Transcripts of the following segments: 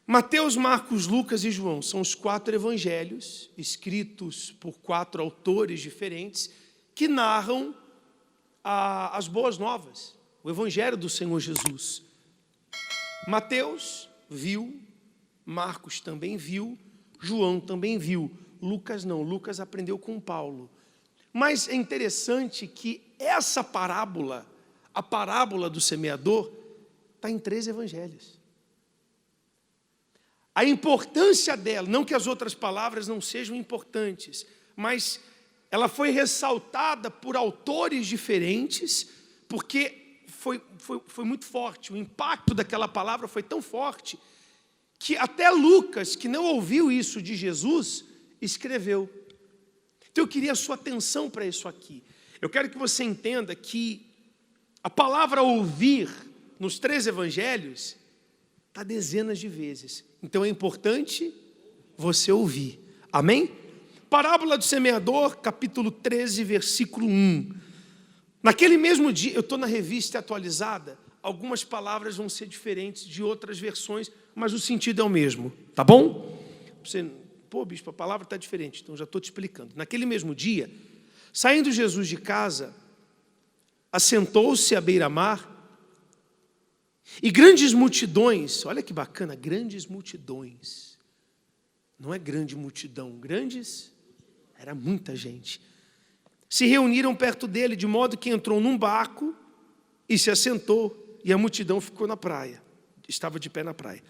Mateus, Marcos, Lucas e João são os 4 evangelhos escritos por 4 autores diferentes que narram as boas novas, o evangelho do Senhor Jesus. Mateus viu, Marcos também viu, João também viu, Lucas não, Lucas aprendeu com Paulo. Mas é interessante que essa parábola, a parábola do semeador, está em 3 evangelhos. A importância dela, não que as outras palavras não sejam importantes, mas ela foi ressaltada por autores diferentes, porque foi muito forte, o impacto daquela palavra foi tão forte, que até Lucas, que não ouviu isso de Jesus, escreveu. Então eu queria a sua atenção para isso aqui. Eu quero que você entenda que a palavra ouvir nos 3 evangelhos está dezenas de vezes. Então é importante você ouvir. Amém? Parábola do semeador, capítulo 13, versículo 1. Naquele mesmo dia, eu estou na revista atualizada, algumas palavras vão ser diferentes de outras versões, mas o sentido é o mesmo. Tá bom? Você, pô, bispo, a palavra está diferente, então já estou te explicando. Naquele mesmo dia, saindo Jesus de casa, assentou-se à beira-mar, e grandes multidões, olha que bacana, grandes multidões, não é grande multidão, grandes, era muita gente, se reuniram perto dele, de modo que entrou num barco e se assentou, e a multidão ficou na praia, estava de pé na praia.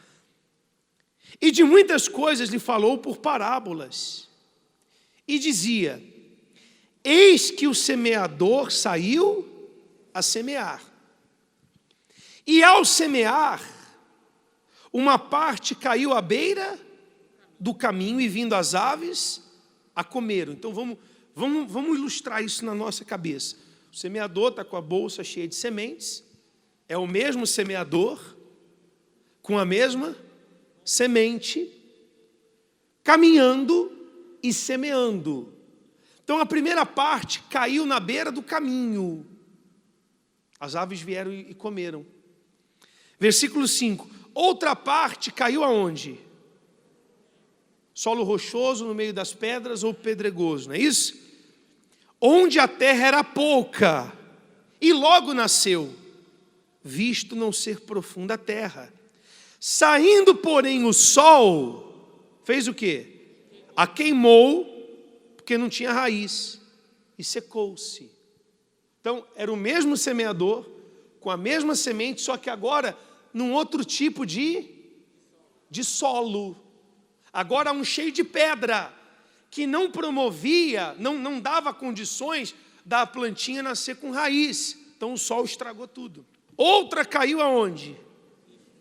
E de muitas coisas lhe falou por parábolas, e dizia: eis que o semeador saiu a semear. E ao semear, uma parte caiu à beira do caminho e vindo as aves a comeram. Então vamos ilustrar isso na nossa cabeça. O semeador está com a bolsa cheia de sementes, é o mesmo semeador, com a mesma semente, caminhando e semeando. Então a primeira parte caiu na beira do caminho. As aves vieram e comeram. Versículo 5. Outra parte caiu aonde? Solo rochoso no meio das pedras ou pedregoso, não é isso? Onde a terra era pouca, e logo nasceu, visto não ser profunda a terra. Saindo, porém, o sol, fez o quê? A queimou, porque não tinha raiz, e secou-se. Então, era o mesmo semeador, com a mesma semente, só que agora num outro tipo de solo. Agora um cheio de pedra, que não promovia, não dava condições da plantinha nascer com raiz. Então o sol estragou tudo. Outra caiu aonde?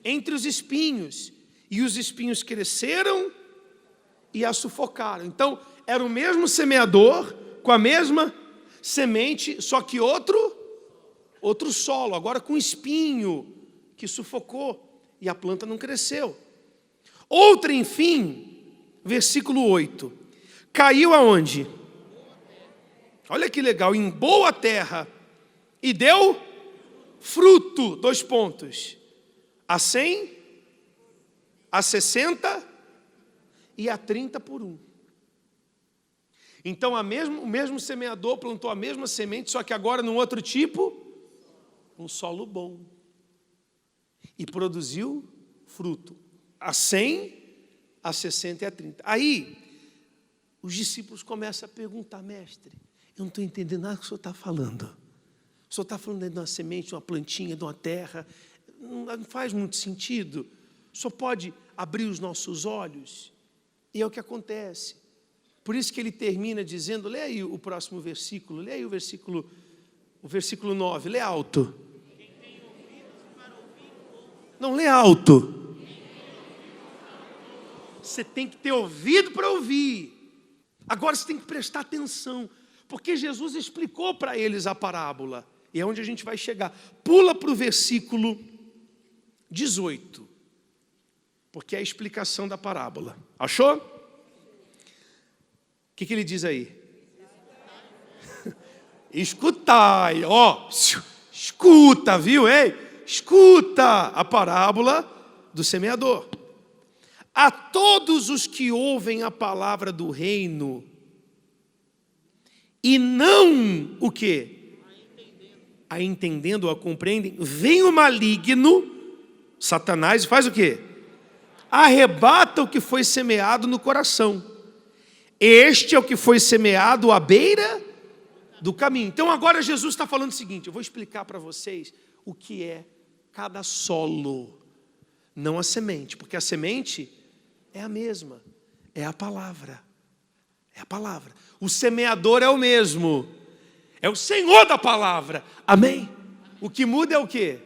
Entre os espinhos. E os espinhos cresceram e a sufocaram. Então era o mesmo semeador, com a mesma semente, só que outro solo, agora com espinho, que sufocou, e a planta não cresceu. Outra, enfim, versículo 8, caiu aonde? Olha que legal, em boa terra, e deu fruto, 2 pontos, a 100, a 60 e a 30 por 1. Então o mesmo semeador plantou a mesma semente, só que agora num outro tipo, um solo bom, e produziu fruto, a 100, a 60 e a 30. Aí, os discípulos começam a perguntar: mestre, eu não estou entendendo nada que o senhor está falando. O senhor está falando de uma semente, de uma plantinha, de uma terra, não faz muito sentido. O senhor pode abrir os nossos olhos? E é o que acontece. Por isso que ele termina dizendo, lê aí o próximo versículo, lê aí o versículo 9, lê alto. Não, lê alto. Você tem que ter ouvido para ouvir. Agora você tem que prestar atenção, porque Jesus explicou para eles a parábola, e é onde a gente vai chegar. Pula para o versículo 18, porque é a explicação da parábola. Achou? O que ele diz aí? Escutai, ó, escuta, viu, ei? Escuta a parábola do semeador. a todos os que ouvem a palavra do reino e não o quê? A entendendo, a compreendem, vem o maligno, Satanás, e faz o quê? Arrebata o que foi semeado no coração. Este é o que foi semeado à beira do caminho. Então agora Jesus está falando o seguinte, eu vou explicar para vocês o que é cada solo, não a semente, porque a semente é a mesma, é a palavra, é a palavra. O semeador é o mesmo, é o Senhor da palavra, amém? O que muda é o quê?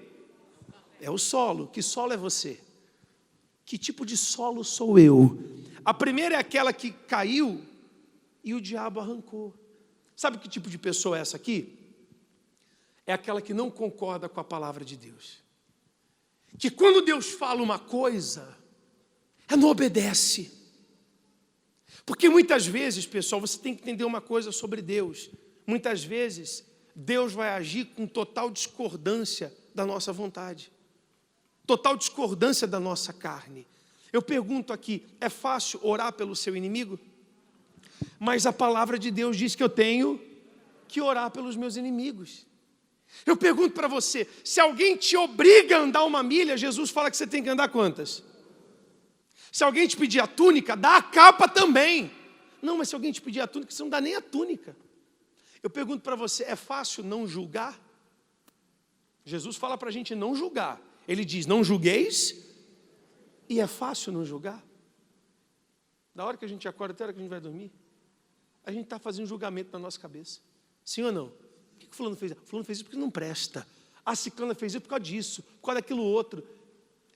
É o solo. Que solo é você? Que tipo de solo sou eu? A primeira é aquela que caiu e o diabo arrancou. Sabe que tipo de pessoa é essa aqui? É aquela que não concorda com a palavra de Deus. Que quando Deus fala uma coisa, ela não obedece. Porque muitas vezes, pessoal, você tem que entender uma coisa sobre Deus. Muitas vezes, Deus vai agir com total discordância da nossa vontade. Total discordância da nossa carne. Eu pergunto aqui, é fácil orar pelo seu inimigo? Mas a palavra de Deus diz que eu tenho que orar pelos meus inimigos. Eu pergunto para você, se alguém te obriga a andar 1 milha, Jesus fala que você tem que andar quantas? Se alguém te pedir a túnica, dá a capa também. Não, mas se alguém te pedir a túnica, você não dá nem a túnica. Eu pergunto para você, é fácil não julgar? Jesus fala para a gente não julgar. Ele diz, não julgueis, e é fácil não julgar. Da hora que a gente acorda até a hora que a gente vai dormir, a gente está fazendo julgamento na nossa cabeça. Sim ou não? Por que o fulano fez isso? Fulano fez isso porque não presta. A ciclana fez isso por causa disso, por causa daquilo outro.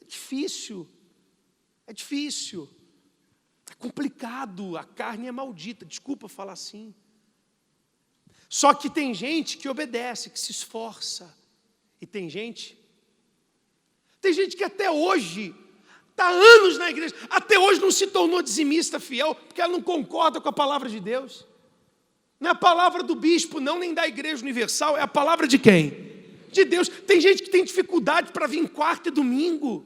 É difícil. É difícil. É complicado. A carne é maldita. Desculpa falar assim. Só que tem gente que obedece, que se esforça. E tem gente que até hoje está anos na igreja, até hoje não se tornou dizimista fiel, porque ela não concorda com a palavra de Deus. Não é a palavra do bispo, não, nem da Igreja Universal, é a palavra de quem? De Deus. Tem gente que tem dificuldade para vir quarta e domingo.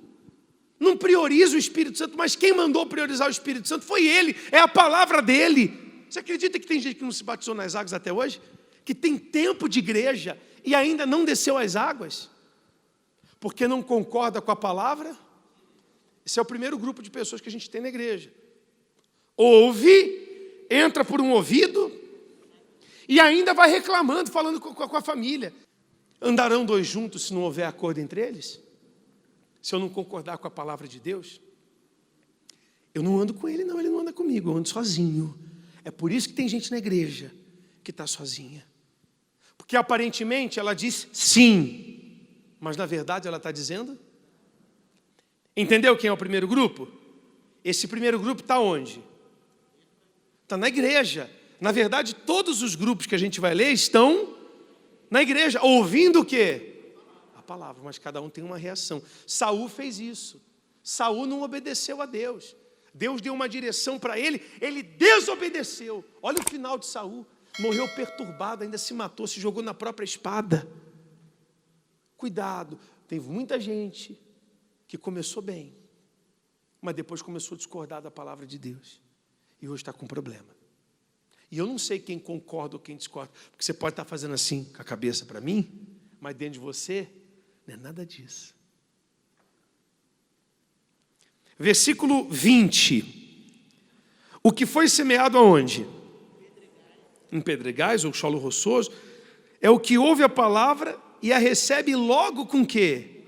Não prioriza o Espírito Santo, mas quem mandou priorizar o Espírito Santo foi Ele, é a palavra dele. Você acredita que tem gente que não se batizou nas águas até hoje? Que tem tempo de igreja e ainda não desceu as águas? Porque não concorda com a palavra? Esse é o primeiro grupo de pessoas que a gente tem na igreja. Ouve, entra por um ouvido e ainda vai reclamando, falando com a família. Andarão 2 juntos se não houver acordo entre eles? Se eu não concordar com a palavra de Deus? Eu não ando com ele, não, ele não anda comigo, eu ando sozinho. É por isso que tem gente na igreja que está sozinha. Porque aparentemente ela diz sim, mas na verdade ela está dizendo... Entendeu quem é o primeiro grupo? Esse primeiro grupo está onde? Está na igreja. Na verdade, todos os grupos que a gente vai ler estão na igreja, ouvindo o quê? A palavra, mas cada um tem uma reação. Saul fez isso. Saul não obedeceu a Deus. Deus deu uma direção para ele, ele desobedeceu. Olha o final de Saul. Morreu perturbado, ainda se matou, se jogou na própria espada. Cuidado, teve muita gente que começou bem, mas depois começou a discordar da palavra de Deus. E hoje está com problema. E eu não sei quem concorda ou quem discorda, porque você pode estar fazendo assim com a cabeça para mim, mas dentro de você não é nada disso. Versículo 20. O que foi semeado aonde? Em pedregais ou solo rochoso, é o que ouve a palavra e a recebe logo com o quê?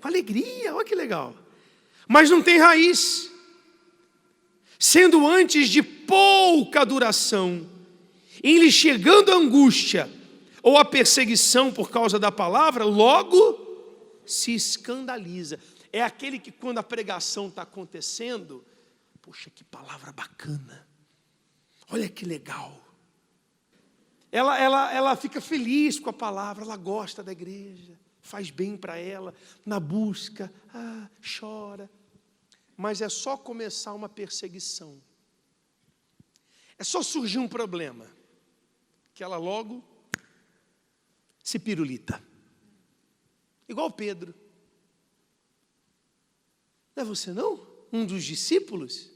Com alegria, olha que legal. Mas não tem raiz. Sendo antes de pouca duração, em lhe chegando a angústia ou a perseguição por causa da palavra, logo se escandaliza. É aquele que quando a pregação está acontecendo, poxa, que palavra bacana. Olha que legal. Ela fica feliz com a palavra, ela gosta da igreja, faz bem para ela, na busca, chora. Mas é só começar uma perseguição, é só surgir um problema, que ela logo se pirulita. Igual Pedro. Não é você não? um dos discípulos?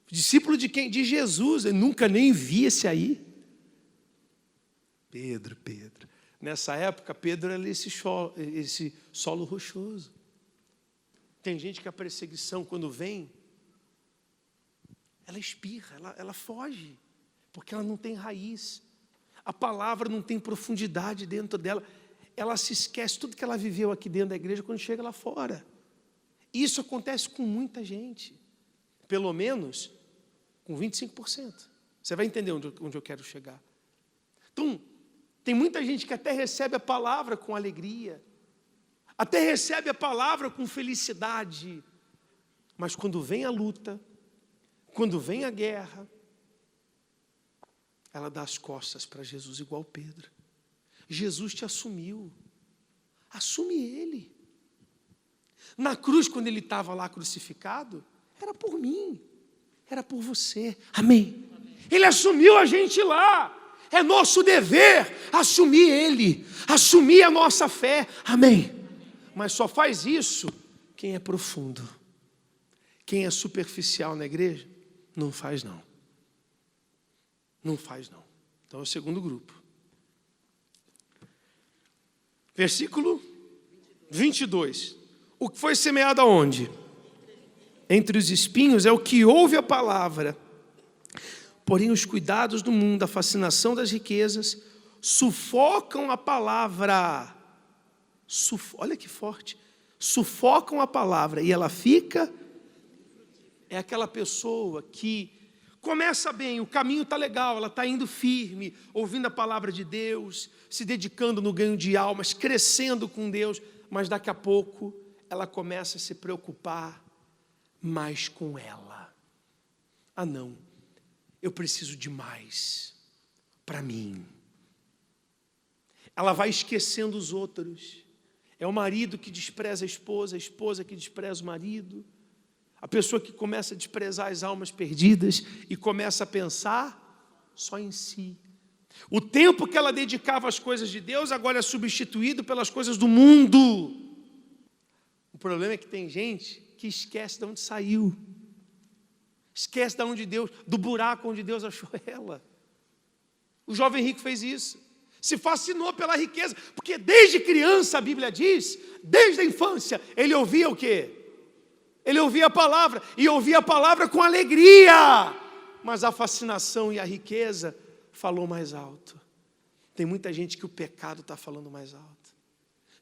Discípulo de quem? De Jesus. Eu nunca nem vi esse aí. Pedro. Nessa época, Pedro era esse solo rochoso. Tem gente que a perseguição, quando vem, ela espirra, ela foge, porque ela não tem raiz. A palavra não tem profundidade dentro dela. Ela se esquece tudo que ela viveu aqui dentro da igreja quando chega lá fora. Isso acontece com muita gente. Pelo menos com 25%. Você vai entender onde eu quero chegar. Então, tem muita gente que até recebe a palavra com alegria, até recebe a palavra com felicidade, mas quando vem a luta, quando vem a guerra, ela dá as costas para Jesus igual Pedro. Jesus te assumiu. Assume Ele. Na cruz, quando Ele estava lá crucificado, era por mim, era por você. Amém. Ele assumiu a gente lá. É nosso dever assumir Ele, assumir a nossa fé. Amém. Mas só faz isso quem é profundo. Quem é superficial na igreja, não faz não. Não faz não. Então é o segundo grupo. Versículo 22. O que foi semeado aonde? Entre os espinhos é o que ouve a palavra. Porém os cuidados do mundo, a fascinação das riquezas, sufocam a palavra. Olha que forte. Sufocam a palavra e ela fica... É aquela pessoa que começa bem, o caminho está legal, ela está indo firme, ouvindo a palavra de Deus, se dedicando no ganho de almas, crescendo com Deus, mas daqui a pouco ela começa a se preocupar mais com ela. Ah não, eu preciso de mais para mim. Ela vai esquecendo os outros. É o marido que despreza a esposa que despreza o marido. A pessoa que começa a desprezar as almas perdidas e começa a pensar só em si. O tempo que ela dedicava às coisas de Deus agora é substituído pelas coisas do mundo. O problema é que tem gente que esquece de onde saiu. Esquece de onde Deus, do buraco onde Deus achou ela. O jovem rico fez isso. Se fascinou pela riqueza, porque desde criança a Bíblia diz, desde a infância, ele ouvia o quê? Ele ouvia a palavra, e ouvia a palavra com alegria, mas a fascinação e a riqueza falou mais alto. Tem muita gente que o pecado está falando mais alto,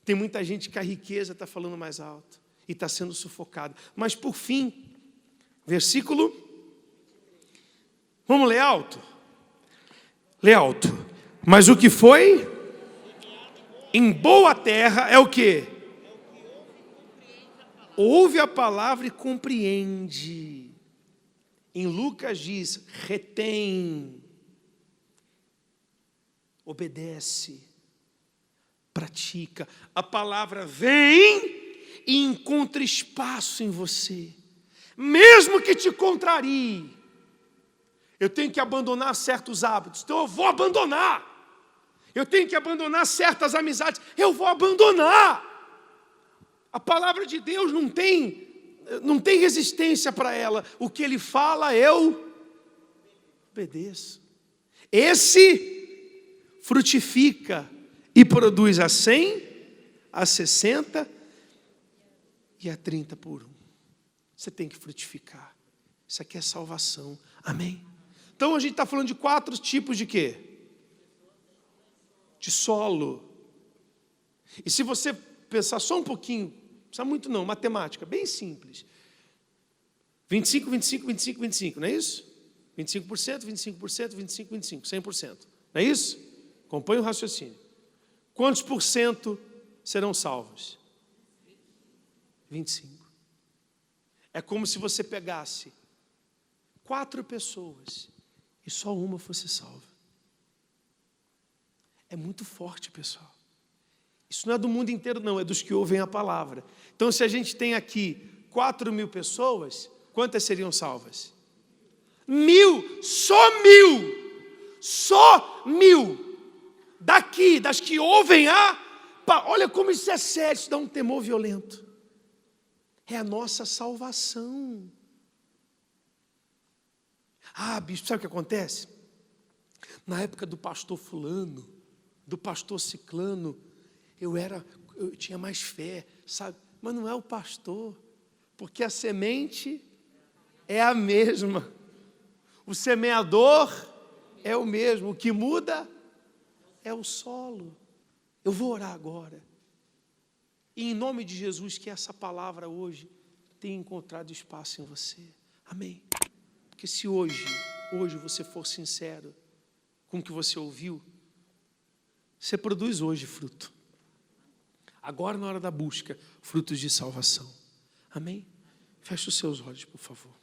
tem muita gente que a riqueza está falando mais alto, e está sendo sufocada. Mas por fim, versículo, vamos ler alto? Lê alto. Mas o que foi em boa terra é o quê? Ouve a palavra e compreende. Em Lucas diz, retém, obedece, pratica. A palavra vem e encontra espaço em você. Mesmo que te contrarie. Eu tenho que abandonar certos hábitos, então eu vou abandonar. Eu tenho que abandonar certas amizades, eu vou abandonar. A palavra de Deus não tem resistência para ela. O que Ele fala, eu obedeço. Esse frutifica e produz a 100, a 60 e a 30 por 1. Você tem que frutificar. Isso aqui é salvação. Amém? Então a gente está falando de 4 tipos de quê? De solo. E se você pensar só um pouquinho, não precisa muito não, matemática, bem simples. 25, 25, 25, 25, não é isso? 25%, 25%, 25, 25, 100%. Não é isso? Acompanhe o raciocínio. Quantos por cento serão salvos? 25. É como se você pegasse 4 pessoas e só uma fosse salva. É muito forte, pessoal. Isso não é do mundo inteiro, não, é dos que ouvem a palavra. Então, se a gente tem aqui 4.000 pessoas, quantas seriam salvas? 1.000, só 1.000. Só 1.000. Daqui, das que ouvem a... Olha como isso é sério, isso dá um temor violento. é a nossa salvação. Ah, bispo, sabe o que acontece? Na época do pastor fulano, do pastor ciclano, eu tinha mais fé, sabe? Mas não é o pastor, porque a semente é a mesma. O semeador é o mesmo, o que muda é o solo. Eu vou orar agora. E em nome de Jesus, que essa palavra hoje tenha encontrado espaço em você. Amém. Porque se hoje você for sincero com o que você ouviu, você produz hoje fruto. Agora, na hora da busca, frutos de salvação. Amém? Feche os seus olhos, por favor.